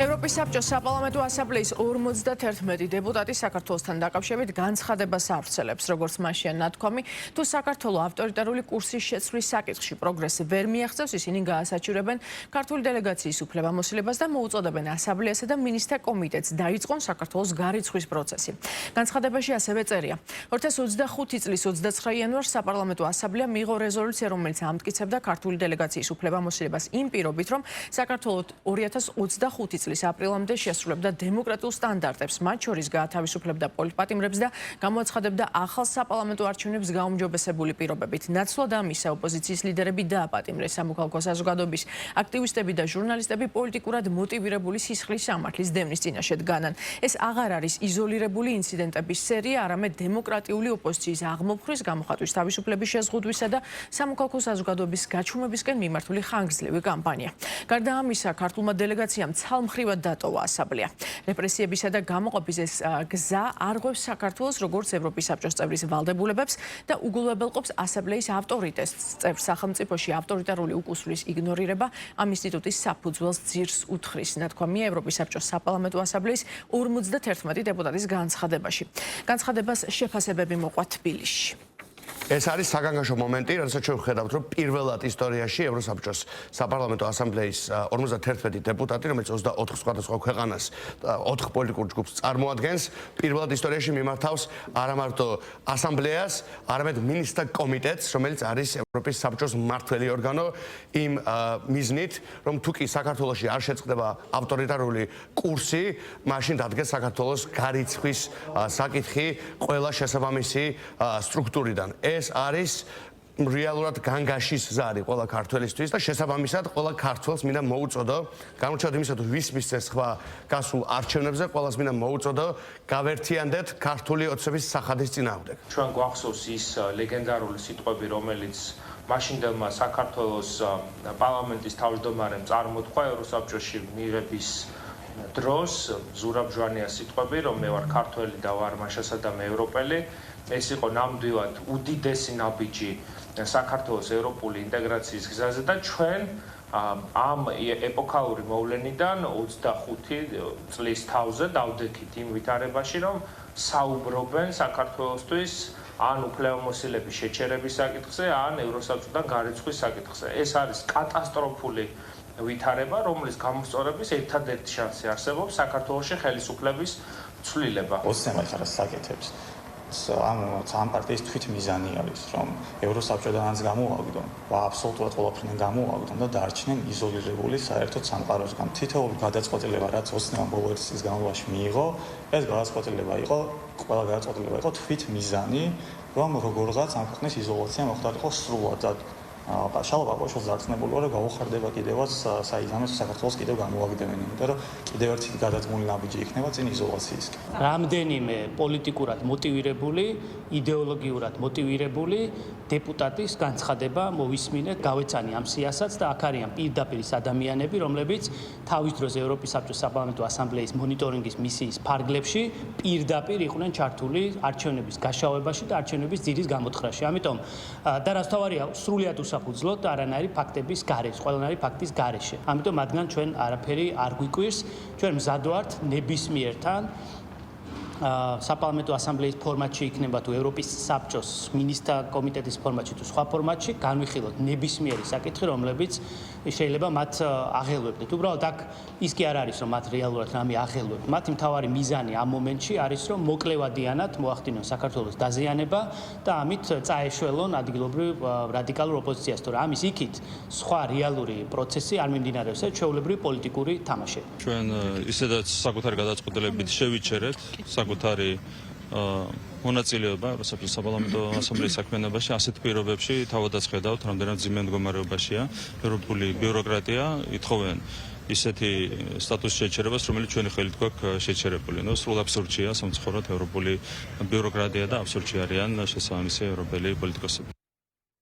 ევროპის საბჭოს საპარლამენტო ასამბლეის 51 დეპუტატი საქართველოსთან დაკავშირებით განცხადებას ავრცელებს, როგორც მასშია ნათქვამი, თუ საქართველოს ავტორიტარული კურსის შეცვლის საკითხში პროგრესი ვერ მიაღწევს, ისინი გაასაჩივრებენ ქართული დელეგაციის უფლებამოსილებას და მოუწოდებენ ასამბლეასა და მინისტრთა კომიტეტს დაიწყონ საქართველოს გარიცხვის პროცესი. განცხადებაში ასევე წერია, 2025 წლის 29 იანვარს საპარლამენტო ასამბლეა მიიღო რეზოლუცია, რომელიც ამტკიცებდა ქართული დელეგაციის უფლებამოსილებას იმ პირობით, რომ საქართველოს 2025 წლის აპრილამდე შესრულებდა დემოკრატიულ სტანდარტებს, მათ შორის გაათავისუფლებდა პოლიტპატიმრებს და გამოაცხადებდა ახალ საპარლამენტო არჩევნებს გაუმჯობესებული პირობებით. ნაცვლად ამისა, ოპოზიციის ლიდერები დააპატიმრეს, სამოქალაქო საზოგადოების აქტივისტები და ჟურნალისტები პოლიტიკურად მოტივირებული სისხლის სამართლის დევნის წინაშე დგანან. ეს აღარ არის იზოლირებული ინციდენტების სერია, არამედ დემოკრატიული ოპოზიციის აღმოფხრის, გამოხატვის თავისუფლების შეზღუდვისა და სამოქალაქო საზოგადოების გაჩუმებისკენ მიმართული ხანგრძლივი კამპანია. გარდა ამისა, ქართულმა დელეგაციამ ცალმხრივად დატოვა ასამბლეა. რეპრესიებისა და გამოყოფის ეს გზა არღვევს საქართველოს როგორც ევროპის საბჭოს წევრის ვალდებულებებს და უგულებელყოფს ასამბლეის ავტორიტეტს. წევრ სახელმწიფოში ავტორიტარული უკუსვლის იგნორირება ამ ინსტიტუტის საფუძველს ძირს უთხრის, ნათქვამია ევროპის საბჭოს საპარლამენტო ასამბლეის 51 დეპუტატის განცხადებაში. განცხადებას შეფასებები მოყვა თბილისში. ეს არის საგანგაშო მომენტი, როდესაც ჩვენ ვხედავთ, რომ პირველად ისტორიაში ევროსაბჭოს საპარლამენტო ასამბლეის 51 დეპუტატი, რომელიც 24 სხვადასხვა ქვეყანას 4 პოლიტიკურ ჯგუფს წარმოადგენს, პირველად ისტორიაში მიმართავს არა მარტო ასამბლეას, არამედ მინისტრთა კომიტეტს, რომელიც არის ევროპის საბჭოს მმართველი ორგანო, იმ მიზნით, რომ თუ კი საქართველოში არ შეწყდება ავტორიტარული კურსი, მაშინ დადგეს საქართველოს გარიცხვის საკითხი ყველა შესაბამისი სტრუქტურიდან. ეს არის რეალურად განგაშის ზარი ყველა ქართველისთვის და შესაბამისად ყველა ქართველს მინდა მოუწოდო, განუჩნდათ იმისა, თუ ვის მისცეს სხვა გასულ არჩევნებზე, ყველას მინდა მოუწოდო გავერთიანდეთ ქართული ოცნების სახადის წინააღმდეგ. ჩვენ გვახსოვს ის ლეგენდარული სიტყვები, რომელიც მაშინდელმა საქართველოს პარლამენტის თავმჯდომარემ წარმოთქვა ევროსაბჭოში მიღების დროს, ზურაბ ჟვანიას სიტყვები, რომ მე ვარ ქართველი და ვარ მაშასადამე ევროპელი. ეს იყო ნამდვილად უდიდესი ნაბიჯი საქართველოს ევროპული ინტეგრაციის გზაზე და ჩვენ ამ ეპოქალური მოვლენიდან 25 წლის თავზე დავდექით იმ ვითარებაში, რომ საუბრობენ საქართველოსთვის ან უფლებამოსილების შეჩერების საკითხზე, ან ევროსაბჭოდან გარიცხვის საკითხზე. ეს არის კატასტროფული ვითარება, რომლის გამოსწორების ერთადერთი შანსი არსებობს საქართველოში ხელისუფლების ცვლილება. ოცნებას საკეთებს. ამ პარტიის თვითმიზანი არის, რომ ევროსაბჭოდანაც გამოვაგდონ, აბსოლუტურად ყველაფრიდან გამოვაგდონ და დარჩნენ იზოლირებული საერთოდ სამყაროსგან. თითოეული გადაწყვეტილება, რაც ოცნებამ ბოლო ერთი წლის განმავლობაში მიიღო, ეს გადაწყვეტილება იყო, ყველა გადაწყვეტილება იყო თვითმიზანი, რომ როგორღაც ამ ქვეყნის იზოლაცია მოხდარიყო სრულად. შალვა ბაბაშვილს დარწმუნებული ვარ, რომ გაუხარდება კიდევაც საიდანაც საქართველოს კიდევ გამოვაგდებენ, იმიტომ რომ კიდევ ერთი გადადგმული ნაბიჯი იქნება წინ იზოლაციისკენ. რამდენიმე პოლიტიკურად მოტივირებული, იდეოლოგიურად მოტივირებული დეპუტატის განცხადება მოვისმინეთ, გავეცანი ამ სიასაც და აქ არიან პირდაპირ ადამიანები, რომლებიც თავის დროს ევროპის საბჭოს საპარლამენტო ასამბლეის მონიტორინგის მისიის ფარგლებში პირდაპირ იყვნენ ჩართული არჩევნების გაშავებაში და არჩევნების ძირის გამოთხრაში. ამიტომ და რაც თავარია, სრულიად უსაფუძვლოდ არანაირი ფაქტების გარეშე, ყველანაირი ფაქტის გარეშე. ამიტომ მათგან ჩვენ არაფერი არ გვიკვირს, ჩვენ მზად ვართ ნებისმიერთან საპარლამენტო ასამბლეის ფორმატში იქნება თუ ევროპის საბჭოს მინისტრთა კომიტეტის ფორმატში თუ სხვა ფორმატში განვიხილოთ ნებისმიერი საკითხი, რომლებიც შეიძლება მათ აღელვებდეთ. უბრალოდ აქ ის კი არ არის, რომ მათ რეალურად რამე აღელვებთ. მათი მთავარი მიზანი ამ მომენტში არის, რომ მოკლევადიანად მოახდინონ საქართველოს დაზიანება და ამით წაეშველონ ადგილობრივ რადიკალურ ოპოზიციას, თორე ამის იქით სხვა რეალური პროცესი არ მიმდინარეობს, ჩვეულებრივი პოლიტიკური თამაშები. ჩვენ ისედაც საკუთარი გადაწყვეტილებით შევიჩერეთ საკუთარი მონაწილეობა ევროსაბჭოს საპარლამენტო ასამბლეის საქმიანობაში ასეთ პირობებში თავადაც ხედავთ, რამდენად ძიმე მდგომარეობაშია ევროპული ბიუროკრატია, ითხოვენ ისეთი სტატუსის შეჩერებას, რომელიც ჩვენი ხელით გვაქვს შეჩერებული. სრულ აბსურდია სამწუხაროდ ევროპული ბიუროკრატია და აბსურდში არიან შესაბამისი ევროპელი პოლიტიკოსები.